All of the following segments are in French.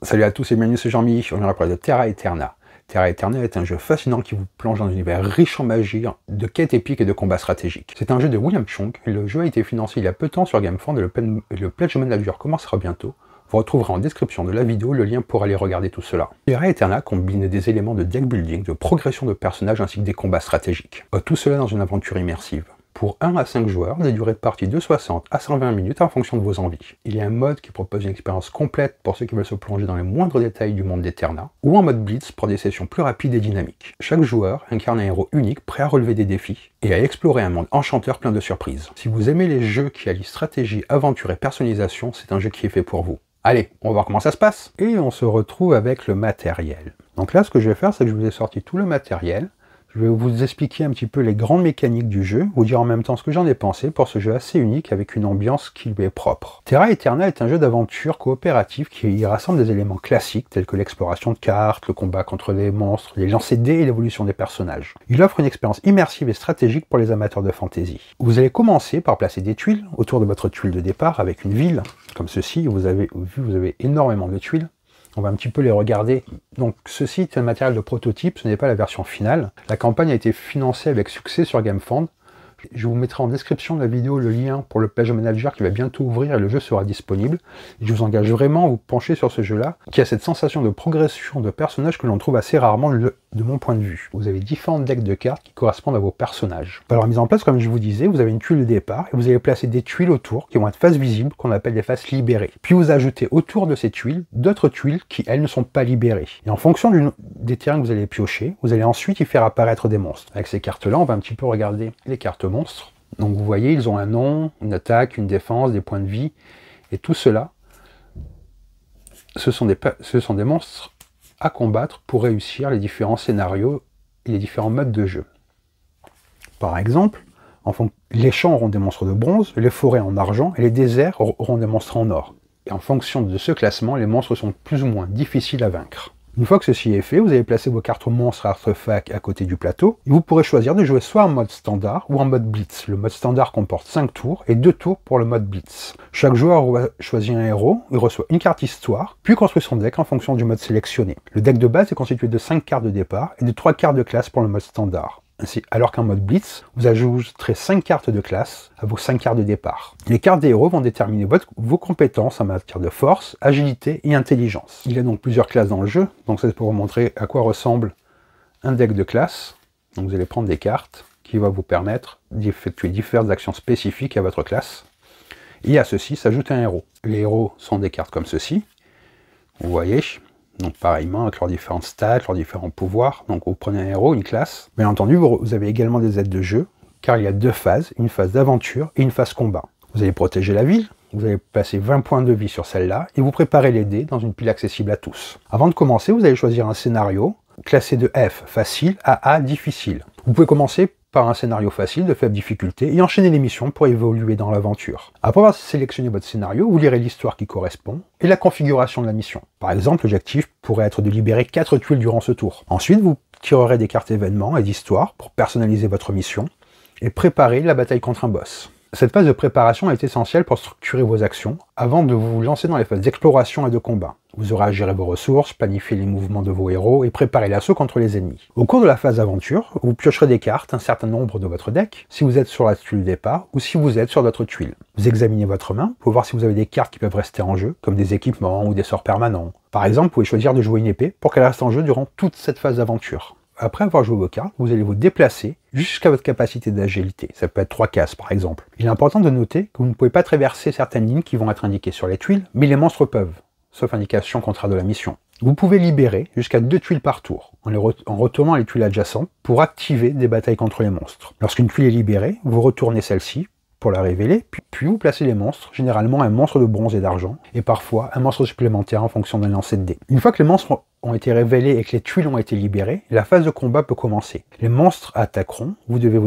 Salut à tous et bienvenue, c'est Jean-Mi. On va parler de Terra Eterna. Terra Eterna est un jeu fascinant qui vous plonge dans un univers riche en magie, de quêtes épiques et de combats stratégiques. C'est un jeu de William Chung, et le jeu a été financé il y a peu de temps sur GameFound et le Pledge Manager commencera bientôt. Vous retrouverez en description de la vidéo le lien pour aller regarder tout cela. Terra Eterna combine des éléments de deck building, de progression de personnages ainsi que des combats stratégiques. Tout cela dans une aventure immersive. Pour 1 à 5 joueurs, des durées de partie de 60 à 120 minutes en fonction de vos envies. Il y a un mode qui propose une expérience complète pour ceux qui veulent se plonger dans les moindres détails du monde d'Eterna, ou en mode Blitz pour des sessions plus rapides et dynamiques. Chaque joueur incarne un héros unique prêt à relever des défis et à explorer un monde enchanteur plein de surprises. Si vous aimez les jeux qui allient stratégie, aventure et personnalisation, c'est un jeu qui est fait pour vous. Allez, on va voir comment ça se passe. Et on se retrouve avec le matériel. Donc là, ce que je vais faire, c'est que je vous ai sorti tout le matériel. Je vais vous expliquer un petit peu les grandes mécaniques du jeu, vous dire en même temps ce que j'en ai pensé pour ce jeu assez unique avec une ambiance qui lui est propre. Terra Eterna est un jeu d'aventure coopératif qui rassemble des éléments classiques tels que l'exploration de cartes, le combat contre les monstres, les lancers de dés et l'évolution des personnages. Il offre une expérience immersive et stratégique pour les amateurs de fantasy. Vous allez commencer par placer des tuiles autour de votre tuile de départ avec une ville, comme ceci, vous avez énormément de tuiles. On va un petit peu les regarder. Donc ceci est un matériel de prototype, ce n'est pas la version finale. La campagne a été financée avec succès sur GameFound. Je vous mettrai en description de la vidéo le lien pour le Pledge Manager qui va bientôt ouvrir et le jeu sera disponible. Et je vous engage vraiment à vous pencher sur ce jeu-là, qui a cette sensation de progression de personnages que l'on trouve assez rarement de mon point de vue. Vous avez différents decks de cartes qui correspondent à vos personnages. Alors mise en place, comme je vous disais, vous avez une tuile de départ et vous allez placer des tuiles autour qui vont être faces visibles, qu'on appelle des faces libérées. Puis vous ajoutez autour de ces tuiles d'autres tuiles qui, elles, ne sont pas libérées. Et en fonction des terrains que vous allez piocher, vous allez ensuite y faire apparaître des monstres. Avec ces cartes-là, on va un petit peu regarder les cartes monstres. Donc vous voyez, ils ont un nom, une attaque, une défense, des points de vie, et tout cela, ce sont des monstres à combattre pour réussir les différents scénarios et les différents modes de jeu. Par exemple, les champs auront des monstres de bronze, les forêts en argent, et les déserts auront des monstres en or. Et en fonction de ce classement, les monstres sont plus ou moins difficiles à vaincre. Une fois que ceci est fait, vous allez placer vos cartes monstres à artefacts à côté du plateau, et vous pourrez choisir de jouer soit en mode standard ou en mode blitz. Le mode standard comporte 5 tours et 2 tours pour le mode blitz. Chaque joueur choisit un héros, il reçoit une carte histoire, puis construit son deck en fonction du mode sélectionné. Le deck de base est constitué de 5 cartes de départ et de 3 cartes de classe pour le mode standard. Ainsi, alors qu'en mode Blitz, vous ajouterez 5 cartes de classe à vos 5 cartes de départ. Les cartes des héros vont déterminer vos compétences en matière de force, agilité et intelligence. Il y a donc plusieurs classes dans le jeu, donc c'est pour vous montrer à quoi ressemble un deck de classe. Donc vous allez prendre des cartes qui vont vous permettre d'effectuer différentes actions spécifiques à votre classe. Et à ceci s'ajoute un héros. Les héros sont des cartes comme ceci, vous voyez. Donc pareillement, avec leurs différentes stats, leurs différents pouvoirs. Donc vous prenez un héros, une classe. Bien entendu, vous avez également des aides de jeu, car il y a 2 phases, une phase d'aventure et une phase combat. Vous allez protéger la ville, vous allez passer 20 points de vie sur celle-là, et vous préparez les dés dans une pile accessible à tous. Avant de commencer, vous allez choisir un scénario, classé de F, facile, à A, difficile. Vous pouvez commencer par un scénario facile de faible difficulté et enchaîner les missions pour évoluer dans l'aventure. Après avoir sélectionné votre scénario, vous lirez l'histoire qui correspond et la configuration de la mission. Par exemple, l'objectif pourrait être de libérer 4 tuiles durant ce tour. Ensuite, vous tirerez des cartes événements et d'histoire pour personnaliser votre mission et préparer la bataille contre un boss. Cette phase de préparation est essentielle pour structurer vos actions avant de vous lancer dans les phases d'exploration et de combat. Vous aurez à gérer vos ressources, planifier les mouvements de vos héros et préparer l'assaut contre les ennemis. Au cours de la phase aventure, vous piocherez des cartes, un certain nombre de votre deck, si vous êtes sur la tuile de départ ou si vous êtes sur d'autres tuiles. Vous examinez votre main pour voir si vous avez des cartes qui peuvent rester en jeu, comme des équipements ou des sorts permanents. Par exemple, vous pouvez choisir de jouer une épée pour qu'elle reste en jeu durant toute cette phase d'aventure. Après avoir joué vos cartes, vous allez vous déplacer jusqu'à votre capacité d'agilité. Ça peut être 3 cases par exemple. Il est important de noter que vous ne pouvez pas traverser certaines lignes qui vont être indiquées sur les tuiles, mais les monstres peuvent, sauf indication contraire de la mission. Vous pouvez libérer jusqu'à 2 tuiles par tour, en retournant les tuiles adjacentes pour activer des batailles contre les monstres. Lorsqu'une tuile est libérée, vous retournez celle-ci pour la révéler, puis vous placez les monstres, généralement un monstre de bronze et d'argent, et parfois un monstre supplémentaire en fonction d'un lancer de dés. Une fois que les monstres ont été révélés et que les tuiles ont été libérées, la phase de combat peut commencer. Les monstres attaqueront, vous devez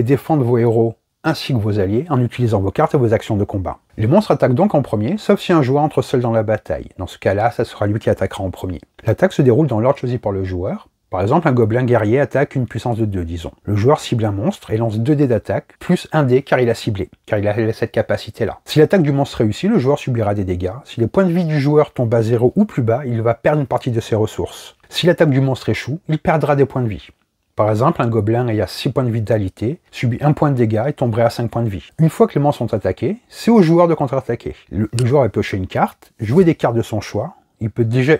défendre vos héros ainsi que vos alliés en utilisant vos cartes et vos actions de combat. Les monstres attaquent donc en premier, sauf si un joueur entre seul dans la bataille. Dans ce cas-là, ça sera lui qui attaquera en premier. L'attaque se déroule dans l'ordre choisi par le joueur, Par exemple, un gobelin guerrier attaque une puissance de 2, disons. Le joueur cible un monstre et lance 2 dés d'attaque, plus 1 dé car il a ciblé, car il a cette capacité-là. Si l'attaque du monstre réussit, le joueur subira des dégâts. Si les points de vie du joueur tombent à 0 ou plus bas, il va perdre une partie de ses ressources. Si l'attaque du monstre échoue, il perdra des points de vie. Par exemple, un gobelin ayant 6 points de vitalité subit 1 point de dégâts et tomberait à 5 points de vie. Une fois que les monstres sont attaqués, c'est au joueur de contre-attaquer. Le joueur va piocher une carte, jouer des cartes de son choix. Il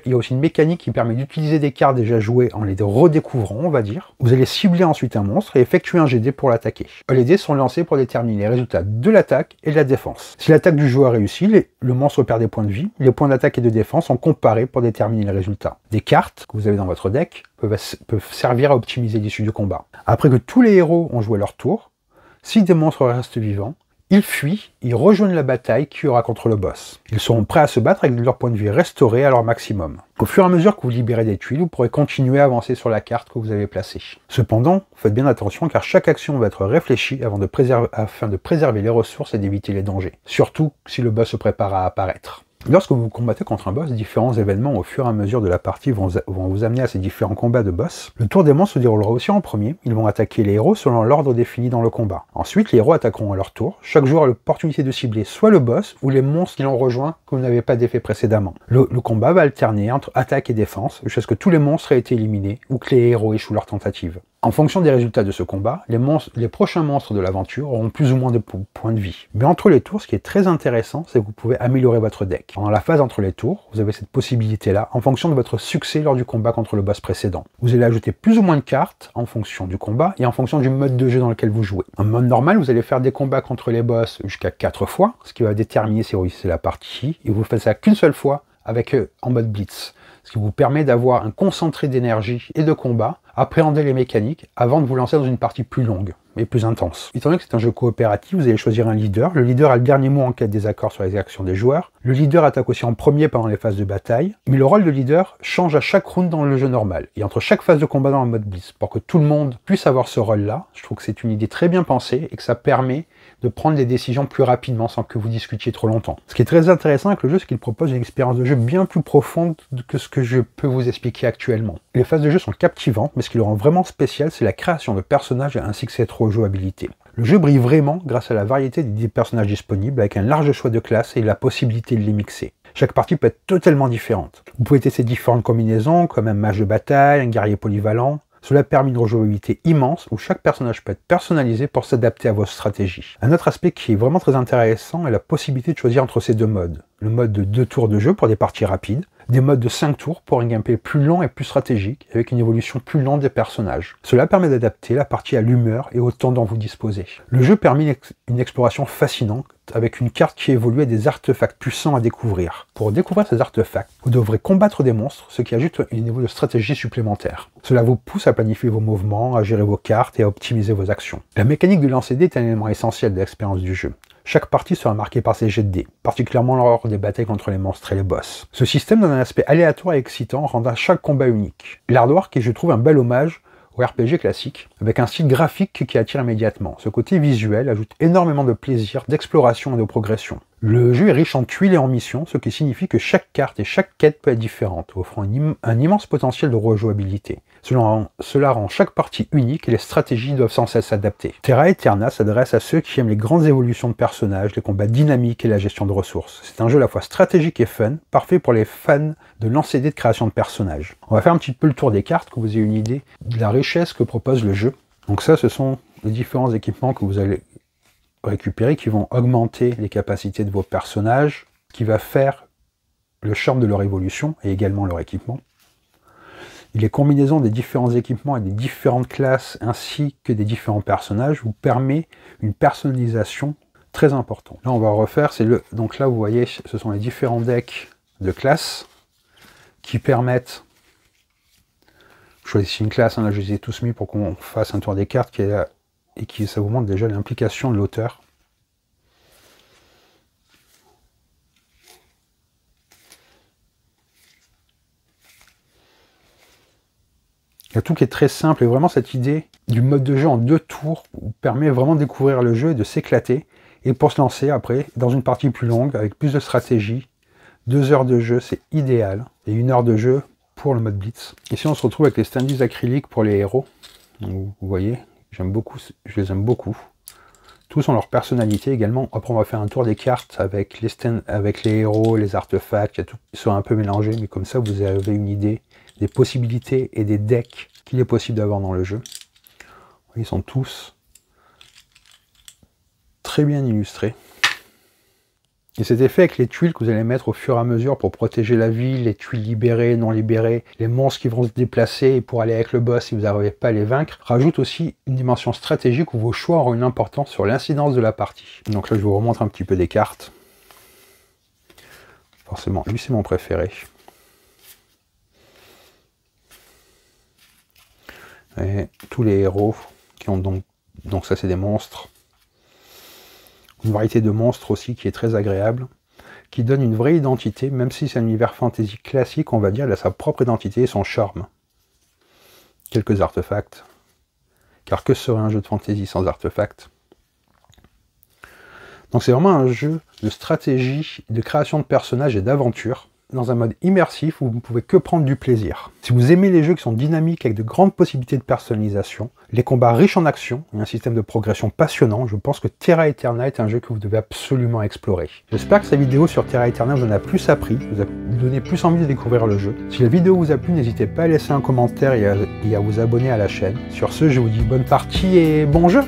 y a aussi une mécanique qui permet d'utiliser des cartes déjà jouées en les redécouvrant, on va dire. Vous allez cibler ensuite un monstre et effectuer un jet de dés pour l'attaquer. Les dés sont lancés pour déterminer les résultats de l'attaque et de la défense. Si l'attaque du joueur réussit, le monstre perd des points de vie. Les points d'attaque et de défense sont comparés pour déterminer les résultats. Des cartes que vous avez dans votre deck peuvent servir à optimiser l'issue du combat. Après que tous les héros ont joué leur tour, si des monstres restent vivants, ils fuient, ils rejoignent la bataille qu'il y aura contre le boss. Ils seront prêts à se battre avec leur point de vie restauré à leur maximum. Au fur et à mesure que vous libérez des tuiles, vous pourrez continuer à avancer sur la carte que vous avez placée. Cependant, faites bien attention car chaque action va être réfléchie afin de préserver les ressources et d'éviter les dangers. Surtout si le boss se prépare à apparaître. Lorsque vous combattez contre un boss, différents événements au fur et à mesure de la partie vont vous amener à ces différents combats de boss. Le tour des monstres se déroulera aussi en premier. Ils vont attaquer les héros selon l'ordre défini dans le combat. Ensuite, les héros attaqueront à leur tour. Chaque joueur a l'opportunité de cibler soit le boss ou les monstres qui l'ont rejoint que vous n'avez pas défait précédemment. Le combat va alterner entre attaque et défense jusqu'à ce que tous les monstres aient été éliminés ou que les héros échouent leur tentative. En fonction des résultats de ce combat, les prochains monstres de l'aventure auront plus ou moins de points de vie. Mais entre les tours, ce qui est très intéressant, c'est que vous pouvez améliorer votre deck. Pendant la phase entre les tours, vous avez cette possibilité-là en fonction de votre succès lors du combat contre le boss précédent. Vous allez ajouter plus ou moins de cartes en fonction du combat et en fonction du mode de jeu dans lequel vous jouez. En mode normal, vous allez faire des combats contre les boss jusqu'à 4 fois, ce qui va déterminer si vous réussissez la partie, et vous faites ça qu'une seule fois en mode blitz. Ce qui vous permet d'avoir un concentré d'énergie et de combat, appréhender les mécaniques avant de vous lancer dans une partie plus longue et plus intense. Étant donné que c'est un jeu coopératif, vous allez choisir un leader. Le leader a le dernier mot en cas de désaccord sur les actions des joueurs. Le leader attaque aussi en premier pendant les phases de bataille, mais le rôle de leader change à chaque round dans le jeu normal et entre chaque phase de combat dans le mode blitz. Pour que tout le monde puisse avoir ce rôle-là, je trouve que c'est une idée très bien pensée et que ça permet de prendre des décisions plus rapidement sans que vous discutiez trop longtemps. Ce qui est très intéressant avec le jeu, c'est qu'il propose une expérience de jeu bien plus profonde que ce que je peux vous expliquer actuellement. Les phases de jeu sont captivantes, mais ce qui le rend vraiment spécial, c'est la création de personnages ainsi que cette rejouabilité. Le jeu brille vraiment grâce à la variété des personnages disponibles, avec un large choix de classes et la possibilité de les mixer. Chaque partie peut être totalement différente. Vous pouvez tester différentes combinaisons, comme un mage de bataille, un guerrier polyvalent. Cela permet une rejouabilité immense où chaque personnage peut être personnalisé pour s'adapter à vos stratégies. Un autre aspect qui est vraiment très intéressant est la possibilité de choisir entre ces deux modes. Le mode de 2 tours de jeu pour des parties rapides, des modes de 5 tours pour un gameplay plus long et plus stratégique, avec une évolution plus lente des personnages. Cela permet d'adapter la partie à l'humeur et au temps dont vous disposez. Le jeu permet une exploration fascinante, avec une carte qui évolue et des artefacts puissants à découvrir. Pour découvrir ces artefacts, vous devrez combattre des monstres, ce qui ajoute un niveau de stratégie supplémentaire. Cela vous pousse à planifier vos mouvements, à gérer vos cartes et à optimiser vos actions. La mécanique de lancer dés est un élément essentiel de l'expérience du jeu. Chaque partie sera marquée par ses jets de dés, particulièrement lors des batailles contre les monstres et les boss. Ce système donne un aspect aléatoire et excitant, rendant chaque combat unique. L'Hardware qui, je trouve, un bel hommage au RPG classique, avec un style graphique qui attire immédiatement. Ce côté visuel ajoute énormément de plaisir, d'exploration et de progression. Le jeu est riche en tuiles et en missions, ce qui signifie que chaque carte et chaque quête peut être différente, offrant un immense potentiel de rejouabilité. Cela rend chaque partie unique et les stratégies doivent sans cesse s'adapter. Terra Eterna s'adresse à ceux qui aiment les grandes évolutions de personnages, les combats dynamiques et la gestion de ressources. C'est un jeu à la fois stratégique et fun, parfait pour les fans de lancer dés de création de personnages. On va faire un petit peu le tour des cartes, que vous ayez une idée de la richesse que propose le jeu. Donc ça, ce sont les différents équipements que vous allez récupérer, qui vont augmenter les capacités de vos personnages, qui va faire le charme de leur évolution et également leur équipement. Les combinaisons des différents équipements et des différentes classes ainsi que des différents personnages vous permet une personnalisation très importante. Là on va refaire, donc là vous voyez, ce sont les différents decks de classes qui permettent, je choisis une classe, là je les ai tous mis pour qu'on fasse un tour des cartes et ça vous montre déjà l'implication de l'auteur. Il y a tout qui est très simple et vraiment cette idée du mode de jeu en 2 tours vous permet vraiment de découvrir le jeu et de s'éclater. Et pour se lancer après, dans une partie plus longue, avec plus de stratégie, 2 heures de jeu, c'est idéal. Et 1 heure de jeu pour le mode Blitz. Ici on se retrouve avec les standees acryliques pour les héros. Donc, vous voyez, j'aime beaucoup, je les aime beaucoup. Tous ont leur personnalité également. Après on va faire un tour des cartes avec les stands, avec les héros, les artefacts, ils sont un peu mélangés, mais comme ça vous avez une idée des possibilités et des decks qu'il est possible d'avoir dans le jeu. Ils sont tous très bien illustrés. Et c'était fait avec les tuiles que vous allez mettre au fur et à mesure pour protéger la ville, les tuiles libérées, non libérées, les monstres qui vont se déplacer et pour aller avec le boss si vous n'arrivez pas à les vaincre, rajoute aussi une dimension stratégique où vos choix auront une importance sur l'incidence de la partie. Donc là je vous remontre un petit peu des cartes. Forcément, lui c'est mon préféré. Et tous les héros qui ont donc ça c'est des monstres. Une variété de monstres aussi qui est très agréable, qui donne une vraie identité, même si c'est un univers fantasy classique, on va dire, il a sa propre identité et son charme. Quelques artefacts, car que serait un jeu de fantasy sans artefacts? Donc c'est vraiment un jeu de stratégie, de création de personnages et d'aventure, dans un mode immersif où vous ne pouvez que prendre du plaisir. Si vous aimez les jeux qui sont dynamiques avec de grandes possibilités de personnalisation, les combats riches en action et un système de progression passionnant, je pense que Terra Eterna est un jeu que vous devez absolument explorer. J'espère que cette vidéo sur Terra Eterna vous en a plus appris, vous a donné plus envie de découvrir le jeu. Si la vidéo vous a plu, n'hésitez pas à laisser un commentaire et à vous abonner à la chaîne. Sur ce, je vous dis bonne partie et bon jeu!